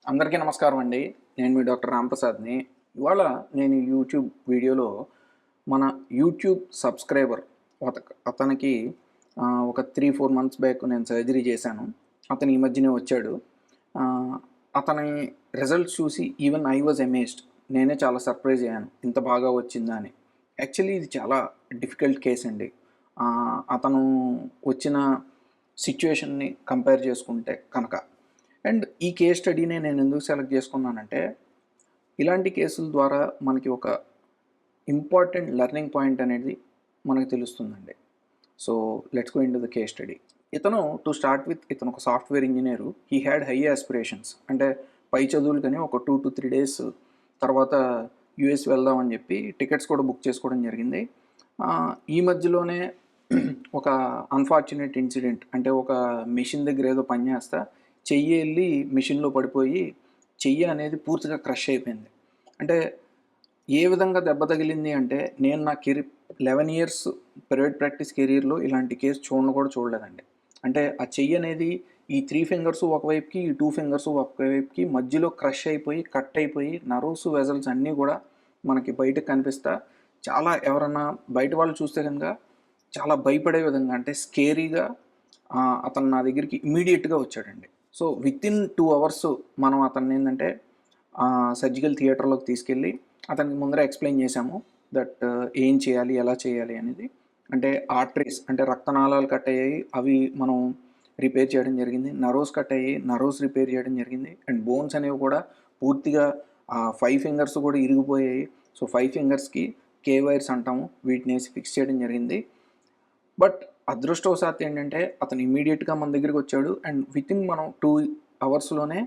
అందరికీ నమస్కారం అండి. నేను మీ డాక్టర్ రాంప్రసాద్‌ని. ఇవాళ నేను యూట్యూబ్ వీడియోలో మన యూట్యూబ్ సబ్స్క్రైబర్ అతనికి ఒక 3, 4 మంత్స్ బ్యాక్ నేను సర్జరీ చేశాను. అతను ఈ మధ్యనే వచ్చాడు. ఆహ్, అతని రిజల్ట్స్ చూసి ఈవెన్ ఐ వాస్ అమేజ్డ్. నేనే చాలా సర్ప్రైజ్ అయ్యాను. ఇంత బాగా వచ్చిందా అని. యాక్చువల్లీ ఇది చాలా డిఫికల్ట్ కేస్ అండి. అతను వచ్చిన సిట్యుయేషన్‌ని కంపేర్ చేసుకుంటే కనుక. అండ్ ఈ కేస్ స్టడీనే నేను ఎందుకు సెలెక్ట్ చేసుకున్నానంటే, ఇలాంటి కేసుల ద్వారా మనకి ఒక ఇంపార్టెంట్ లెర్నింగ్ పాయింట్ అనేది మనకు తెలుస్తుందండి. So let's go into the case study. ఇతను ఇతను ఒక software engineer. He had high aspirations. అంటే పై చదువులకని ఒక 2-3 డేస్ తర్వాత యూఎస్ వెళ్దామని చెప్పి టికెట్స్ కూడా బుక్ చేసుకోవడం జరిగింది. ఈ మధ్యలోనే ఒక అన్‌ఫార్చునేట్ ఇన్సిడెంట్, అంటే ఒక మెషిన్ దగ్గర ఏదో పని చేస్తా చెయ్యి వెళ్ళి మిషన్లో పడిపోయి చెయ్యి అనేది పూర్తిగా క్రష్ అయిపోయింది. అంటే ఏ విధంగా దెబ్బ తగిలింది అంటే, నేను నా 11 ఇయర్స్ ప్రైవేట్ ప్రాక్టీస్ కెరీర్లో ఇలాంటి కేసు కూడా చూడలేదండి. అంటే ఆ చెయ్యి అనేది ఈ 3 ఫింగర్స్ ఒకవైపుకి, ఈ 2 ఫింగర్స్ ఒకవైపుకి మధ్యలో క్రష్ అయిపోయి, కట్ అయిపోయి నర్వ్స్, వెజల్స్ అన్నీ కూడా మనకి బయటకు కనిపిస్తా చాలా, ఎవరన్నా బయట వాళ్ళు చూస్తే కనుక చాలా భయపడే విధంగా, అంటే స్కేరీగా అతను నా దగ్గరికి ఇమ్మీడియట్‌గా వచ్చాడండి. సో వితిన్ 2 అవర్స్ మనం అతన్ని ఏంటంటే సర్జికల్ థియేటర్లోకి తీసుకెళ్ళి అతనికి ముందర ఎక్స్ప్లెయిన్ చేశాము దట్ ఏం చేయాలి, ఎలా చేయాలి అనేది. అంటే ఆర్టరీస్, అంటే రక్తనాళాలు కట్ అయ్యాయి, అవి మనం రిపేర్ చేయడం జరిగింది. నర్వ్స్ కట్ అయ్యాయి, నర్వ్స్ రిపేర్ చేయడం జరిగింది. అండ్ బోన్స్ అనేవి కూడా పూర్తిగా 5 ఫింగర్స్ కూడా ఇరిగిపోయాయి. సో 5 ఫింగర్స్కి కే వైర్స్ అంటాము, వీటిని వేసి ఫిక్స్ చేయడం జరిగింది. బట్ అదృష్టవశాత్తు ఏంటంటే అతను ఇమ్మీడియట్‌గా మన దగ్గరికి వచ్చాడు. అండ్ వితిన్ మనం 2 అవర్స్‌లోనే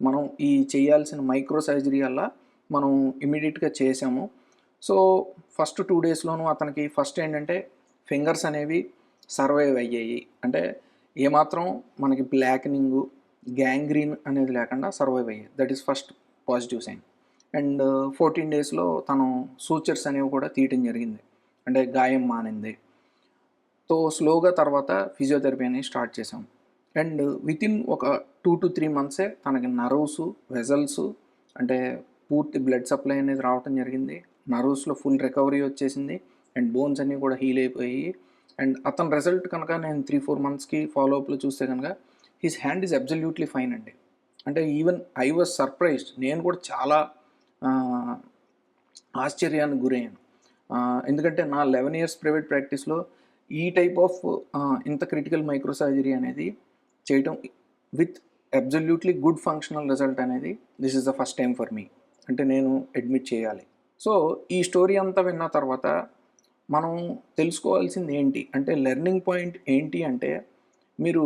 మనం ఈ చేయాల్సిన మైక్రో సర్జరీ వల్ల మనం ఇమ్మీడియట్‌గా చేసాము. సో ఫస్ట్ 2 డేస్‌లోనూ అతనికి ఫస్ట్ ఏంటంటే ఫింగర్స్ అనేవి సర్వైవ్ అయ్యాయి. అంటే ఏమాత్రం మనకి బ్లాకనింగు, గ్యాంగ్రీన్ అనేది లేకుండా సర్వైవ్ అయ్యాయి. That is first positive sign. And 14 డేస్‌లో తను సూచర్స్ అనేవి కూడా తీయటం జరిగింది. అంటే గాయం మానింది. సో స్లోగా తర్వాత ఫిజియోథెరపీ అనేది స్టార్ట్ చేసాం. అండ్ వితిన్ ఒక 2-3 మంత్సే తనకి నర్వ్స్, వెజల్స్, అంటే పూర్తి బ్లడ్ సప్లై అనేది రావటం జరిగింది. నర్వ్స్‌లో ఫుల్ రికవరీ వచ్చేసింది. అండ్ బోన్స్ అన్నీ కూడా హీల్ అయిపోయాయి. అండ్ అతని రిజల్ట్ కనుక నేను 3-4 మంత్స్‌కి ఫాలో అప్‌లో చూస్తే కనుక his hand is absolutely fine అండి. అంటే ఈవెన్ ఐ వాజ్ సర్ప్రైజ్డ్. నేను కూడా చాలా ఆశ్చర్యానికి గురయ్యాను. ఎందుకంటే నా 11 ఇయర్స్ ప్రైవేట్ ప్రాక్టీస్‌లో ఈ టైప్ ఆఫ్ ఇంత క్రిటికల్ మైక్రో సర్జరీ అనేది చేయటం with absolutely good functional result అనేది this is the first time for me. అంటే నేను అడ్మిట్ చేయాలి. సో ఈ స్టోరీ అంతా విన్న తర్వాత మనం తెలుసుకోవాల్సింది ఏంటి అంటే, లెర్నింగ్ పాయింట్ ఏంటి అంటే, మీరు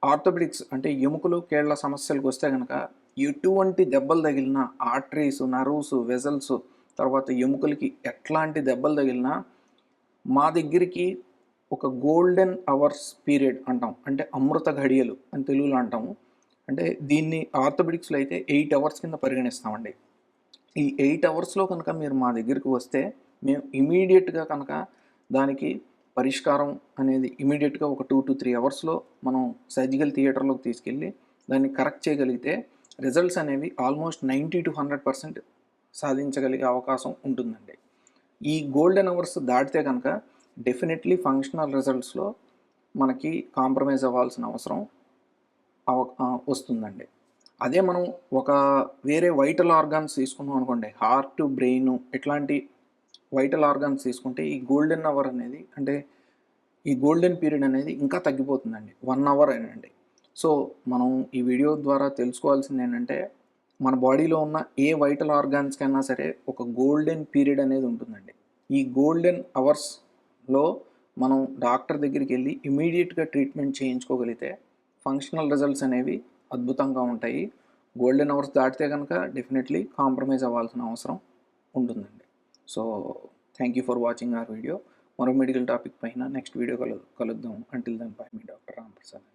ఆర్థోపెడిక్స్ అంటే ఎముకలు, కేళ్ల సమస్యలకు వస్తే కనుక ఎటువంటి దెబ్బలు తగిలినా, ఆర్టరీస్, నర్వ్స్, వెజల్స్, తర్వాత ఎముకలకి ఎట్లాంటి దెబ్బలు తగిలినా మా దగ్గరికి ఒక గోల్డెన్ అవర్స్ పీరియడ్ అంటాం. అంటే అమృత ఘడియలు అని తెలుగులో అంటాము. అంటే దీన్ని ఆర్థోపెడిక్స్‌లో అయితే 8 అవర్స్ కింద పరిగణిస్తామండి. ఈ 8 అవర్స్‌లో కనుక మీరు మా దగ్గరికి వస్తే మేము ఇమ్మీడియట్‌గా కనుక దానికి పరిష్కారం అనేది ఇమ్మీడియట్‌గా ఒక 2-3 అవర్స్‌లో మనం సర్జికల్ థియేటర్‌లోకి తీసుకెళ్ళి దాన్ని కరెక్ట్ చేయగలిగితే రిజల్ట్స్ అనేవి ఆల్మోస్ట్ 90-100% సాధించగలిగే అవకాశం ఉంటుందండి. ఈ గోల్డెన్ అవర్స్ దాటితే కనుక డెఫినెట్లీ ఫంక్షనల్ రిజల్ట్స్‌లో మనకి కాంప్రమైజ్ అవ్వాల్సిన అవసరం వస్తుందండి. అదే మనం ఒక వేరే వైటల్ ఆర్గాన్స్ తీసుకున్నాం అనుకోండి, హార్ట్, బ్రెయిన్ ఇట్లాంటి వైటల్ ఆర్గాన్స్ తీసుకుంటే ఈ గోల్డెన్ అవర్ అనేది, అంటే ఈ గోల్డెన్ పీరియడ్ అనేది ఇంకా తగ్గిపోతుందండి. 1 అవర్ అనండి. సో మనం ఈ వీడియో ద్వారా తెలుసుకోవాల్సింది ఏంటంటే, మన బాడీలో ఉన్న ఏ వైటల్ ఆర్గాన్స్‌కైనా సరే ఒక గోల్డెన్ పీరియడ్ అనేది ఉంటుందండి. ఈ గోల్డెన్ అవర్స్‌లో మనం డాక్టర్ దగ్గరికి వెళ్ళి ఇమ్మీడియట్‌గా ట్రీట్మెంట్ చేయించుకోగలిగితే ఫంక్షనల్ రిజల్ట్స్ అనేవి అద్భుతంగా ఉంటాయి. గోల్డెన్ అవర్స్ దాటితే కనుక డెఫినెట్లీ కాంప్రమైజ్ అవ్వాల్సిన అవసరం ఉంటుందండి. So thank you for watching our video. మరో మెడికల్ టాపిక్ పైన నెక్స్ట్ వీడియో కలుద్దాం. అంటిల్ దెన్ బై, మీ డాక్టర్ రాంప్రసాద్.